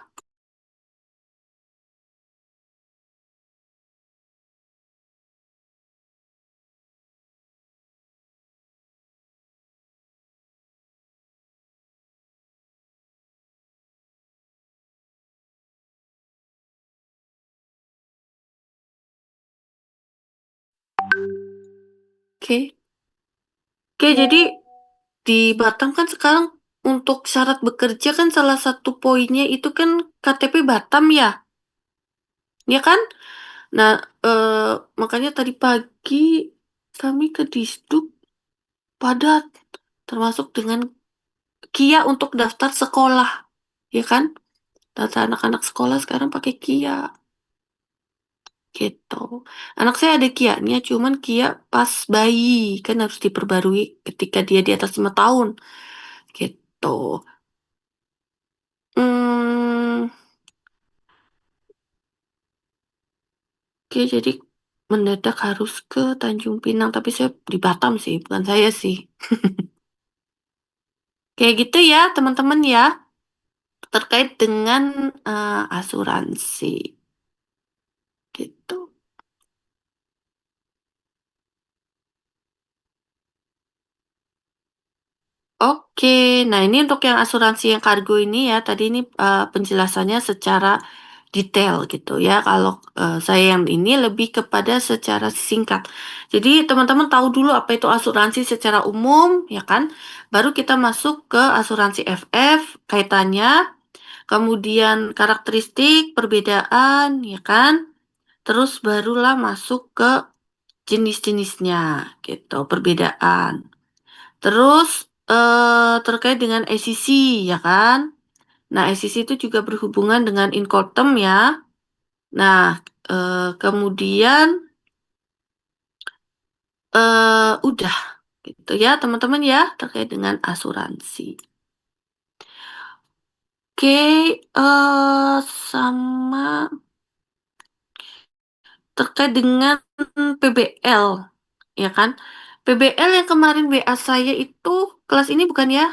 Oke. Oke, jadi di Batam kan sekarang untuk syarat bekerja kan salah satu poinnya itu kan KTP Batam ya. Ya kan? Nah, makanya tadi pagi kami ke Disduk padat, termasuk dengan Kia untuk daftar sekolah, ya kan? Data anak-anak sekolah sekarang pakai Kia, gitu. Anak saya ada Kia-nya, cuman Kia pas bayi, kan harus diperbarui ketika dia di atas 5 tahun, gitu. Hmm, oke, jadi mendadak harus ke Tanjung Pinang, tapi saya di Batam sih, bukan saya sih. Kayak gitu ya, teman-teman ya, terkait dengan asuransi, gitu. Oke, nah ini untuk yang asuransi yang kargo ini ya, tadi ini penjelasannya secara detail gitu ya. Kalau saya yang ini lebih kepada secara singkat. Jadi teman-teman tahu dulu apa itu asuransi secara umum, ya kan? Baru kita masuk ke asuransi FF, kaitannya, kemudian karakteristik, perbedaan, ya kan? Terus barulah masuk ke jenis-jenisnya, gitu, perbedaan. Terus terkait dengan ACC ya kan? Nah, ACC itu juga berhubungan dengan Incoterm ya. Nah, kemudian udah gitu ya teman-teman ya terkait dengan asuransi. Oke, sama terkait dengan PBL, ya kan? PBL yang kemarin WA saya itu kelas ini bukan ya?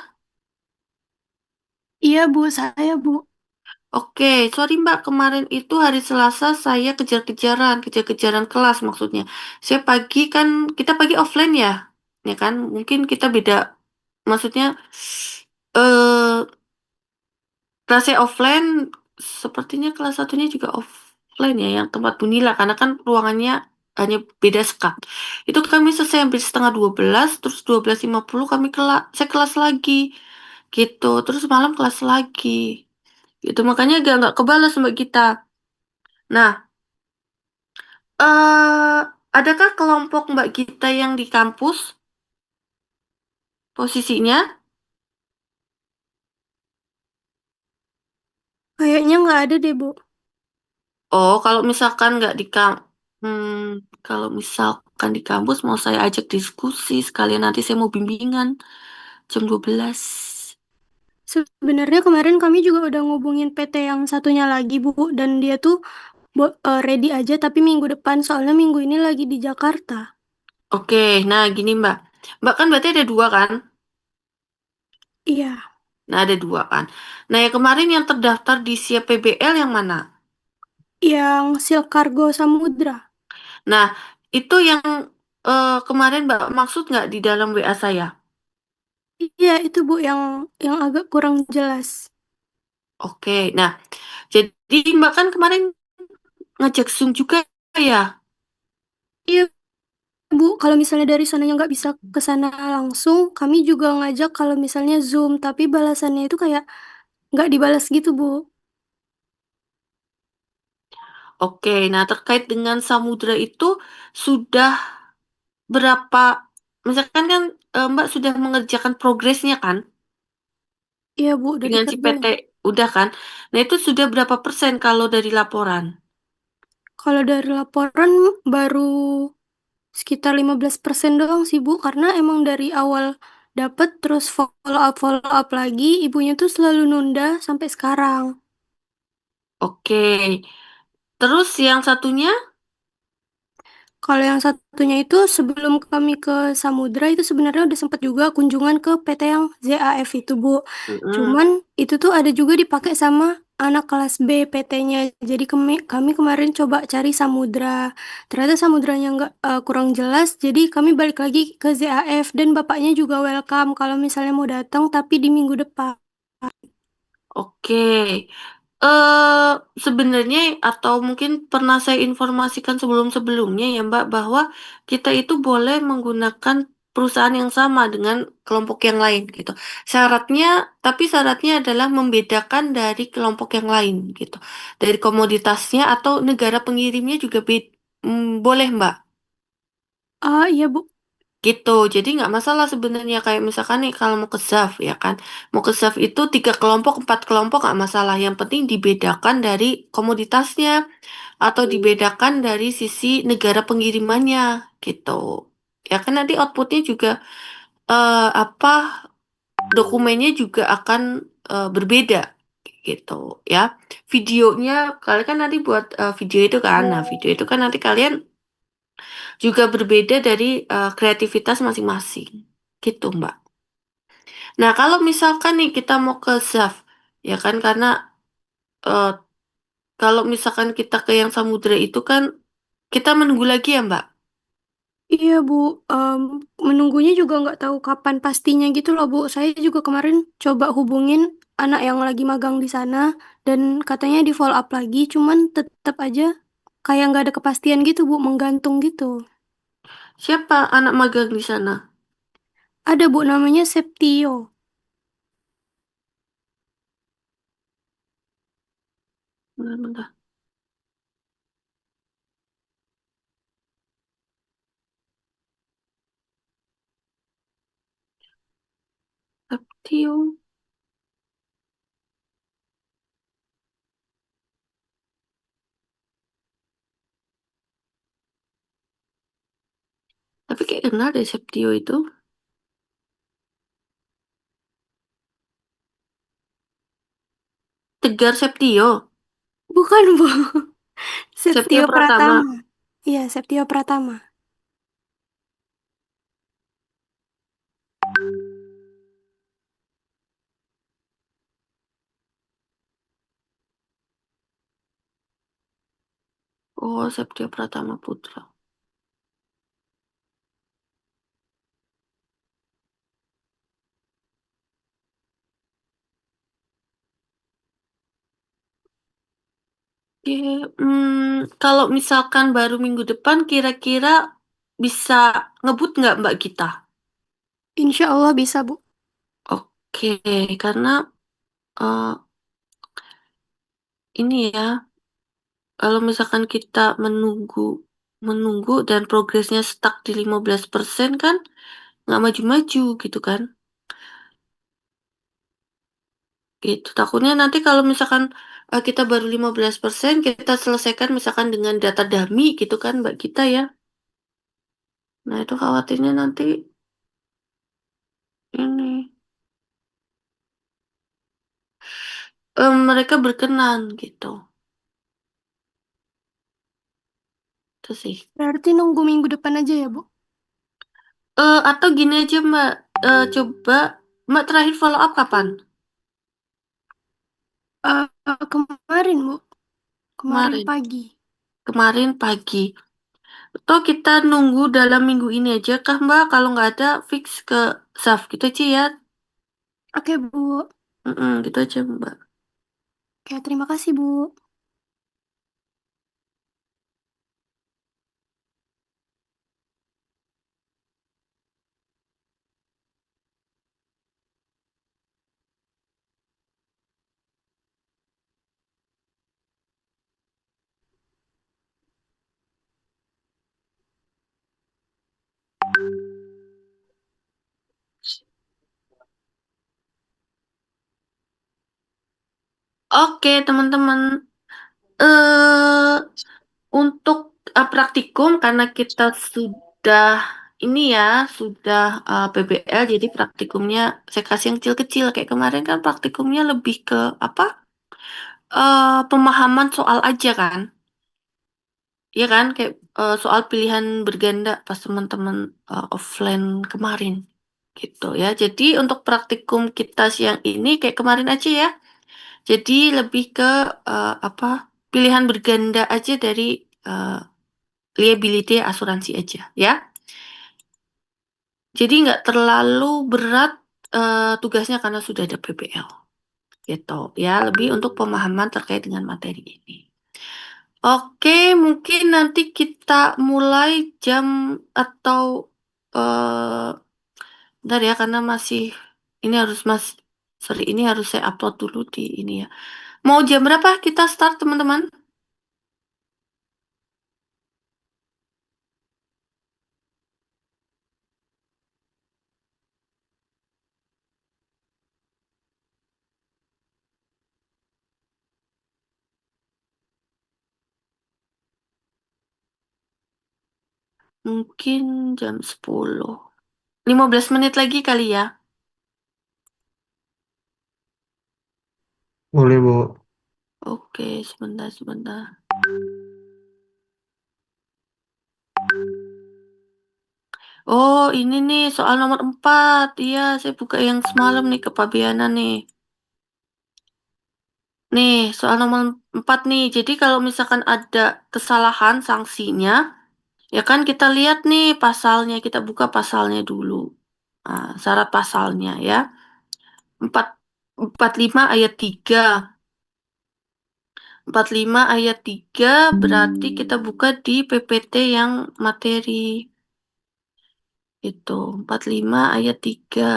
Iya Bu, saya Bu. Oke, sorry Mbak, kemarin itu hari Selasa saya kejar-kejaran kelas maksudnya. Saya pagi kan, kita pagi offline ya kan? Mungkin kita beda, maksudnya eh kelasnya offline, sepertinya kelas satunya juga offline ya, yang tempat Bunila, karena kan ruangannya hanya beda sekap. Itu kami selesai hampir setengah 12, terus 12.50 saya kelas lagi, gitu. Terus malam kelas lagi, gitu. Makanya agak nggak kebalas sama kita. Nah, eh adakah kelompok Mbak Gita yang di kampus posisinya? Kayaknya nggak ada deh Bu. Oh, kalau misalkan nggak kalau misalkan di kampus mau saya ajak diskusi sekalian nanti saya mau bimbingan jam 12. Sebenarnya kemarin kami juga udah ngubungin PT yang satunya lagi Bu, dan dia tuh ready aja tapi minggu depan soalnya minggu ini lagi di Jakarta. Oke, nah gini Mbak. Mbak kan berarti ada dua kan? Iya, Nah ada dua kan. Nah yang kemarin yang terdaftar di Siap PBL yang mana? yang Silk Cargo Samudra. Nah itu yang kemarin Mbak maksud nggak di dalam WA saya? Iya, itu Bu yang agak kurang jelas. Oke, nah jadi Mbak kan kemarin ngajak Zoom juga ya? Iya Bu, kalau misalnya dari sananya nggak bisa ke sana langsung, kami juga ngajak kalau misalnya Zoom, tapi balasannya itu kayak nggak dibalas gitu Bu. Oke, nah terkait dengan samudra itu sudah berapa, misalkan kan Mbak sudah mengerjakan progresnya kan Iya Bu, udah dengan si PT, dikerjain. udah kan? Nah itu sudah berapa persen kalau dari laporan? Kalau dari laporan baru sekitar 15% doang sih Bu, karena emang dari awal dapet terus follow up lagi, ibunya tuh selalu nunda sampai sekarang. Oke, terus yang satunya? Kalau yang satunya itu sebelum kami ke Samudra itu sebenarnya udah sempat juga kunjungan ke PT yang ZAF itu Bu. Mm-mm. Cuman itu tuh ada juga dipakai sama anak kelas B PT-nya. Jadi kami kemarin coba cari Samudra. Ternyata Samudranya nggak kurang jelas. Jadi kami balik lagi ke ZAF dan bapaknya juga welcome kalau misalnya mau datang tapi di minggu depan. Oke, eh sebenarnya atau mungkin pernah saya informasikan sebelum-sebelumnya ya Mbak bahwa kita itu boleh menggunakan perusahaan yang sama dengan kelompok yang lain gitu. Syaratnya, tapi syaratnya adalah membedakan dari kelompok yang lain gitu. Dari komoditasnya atau negara pengirimnya juga boleh Mbak. Ah iya Bu. Gitu, jadi nggak masalah sebenarnya kayak misalkan nih kalau mau ke ZAF ya kan, mau ke ZAF itu 3 kelompok, 4 kelompok nggak masalah. Yang penting dibedakan dari komoditasnya atau dibedakan dari sisi negara pengirimannya gitu. Ya kan nanti outputnya juga apa dokumennya juga akan berbeda gitu ya. Videonya kalian kan nanti buat video itu kan, nah video itu kan nanti kalian juga berbeda dari kreativitas masing-masing. Gitu, Mbak. Nah, kalau misalkan nih kita mau ke ZAF, ya kan karena eh, kalau misalkan kita ke yang samudra itu kan kita menunggu lagi ya, Mbak. Iya Bu, Em, menunggunya juga nggak tahu kapan pastinya gitu loh Bu. Saya juga kemarin coba hubungin anak yang lagi magang di sana dan katanya di follow up lagi, cuman tetap aja kayak nggak ada kepastian gitu Bu, menggantung gitu. Siapa anak magang di sana? Ada Bu namanya Septio. Bentar, bentar. Septio. Tapi kayak kenal deh Septio itu. Tegar Septio. Bukan, Bu. Septio Septio Pratama. Pratama. Iya, Septio Pratama. Oh, Septio Pratama Putra. Oke, kalau misalkan baru minggu depan, kira-kira bisa ngebut nggak Mbak Gita? Insya Allah bisa, Bu. Oke, karena eh, ini ya, kalau misalkan kita menunggu, menunggu dan progresnya stuck di 15% kan, nggak maju-maju gitu kan. Gitu. Takutnya nanti kalau misalkan kita baru 15%, kita selesaikan misalkan dengan data dummy gitu kan Mbak Gita ya. Nah, itu khawatirnya nanti ini mereka berkenan gitu. Itu sih. Berarti nunggu minggu depan aja ya, Bu? Atau gini aja Mbak, coba Mbak terakhir follow up kapan? Kemarin, Bu. Kemarin Kemarin. pagi. Kemarin pagi. Atau kita nunggu dalam minggu ini aja kah Mbak? Kalau nggak ada, fix ke Zaf gitu aja ya. Oke, Bu. Gitu aja Mbak. Oke, terima kasih, Bu. Oke teman-teman. eh Untuk praktikum karena kita sudah ini ya sudah PBL jadi praktikumnya saya kasih yang kecil-kecil kayak kemarin kan praktikumnya lebih ke apa pemahaman soal aja kan ya kan kayak soal pilihan berganda pas teman-teman offline kemarin gitu ya jadi untuk praktikum kita siang ini kayak kemarin aja ya jadi lebih ke apa pilihan berganda aja dari eh, liability asuransi aja ya. Jadi nggak terlalu berat tugasnya karena sudah ada PBL gitu ya. Lebih untuk pemahaman terkait dengan materi ini. Oke, mungkin nanti kita mulai jam atau bentar ya karena masih ini harus sorry ini harus saya upload dulu di ini ya. Mau jam berapa kita start teman-teman? Mungkin jam 10. 15 menit lagi kali ya. Boleh, Bu. Oke, sebentar, sebentar. Oh, ini nih soal nomor 4. Iya, saya buka yang semalam nih kepabeanan nih. Nih, soal nomor 4 nih. Jadi kalau misalkan ada kesalahan sanksinya, ya kan kita lihat nih pasalnya. Kita buka pasalnya dulu. Syarat pasalnya ya. 4, 45 ayat 3. 45 ayat 3 berarti kita buka di PPT yang materi. Itu 45 ayat 3.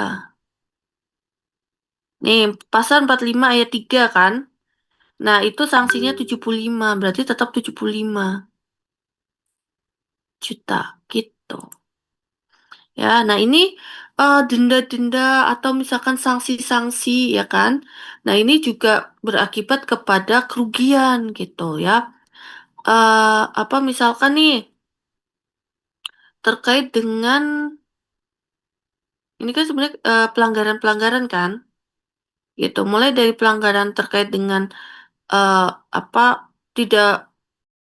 Nih, pasal 45 ayat 3 kan? Nah, itu sanksinya 75, berarti tetap 75 juta gitu. Ya, nah ini denda-denda atau misalkan sanksi-sanksi ya kan. Nah, ini juga berakibat kepada kerugian gitu ya. Apa misalkan nih terkait dengan ini kan sebenarnya pelanggaran-pelanggaran kan, gitu. Mulai dari pelanggaran terkait dengan apa tidak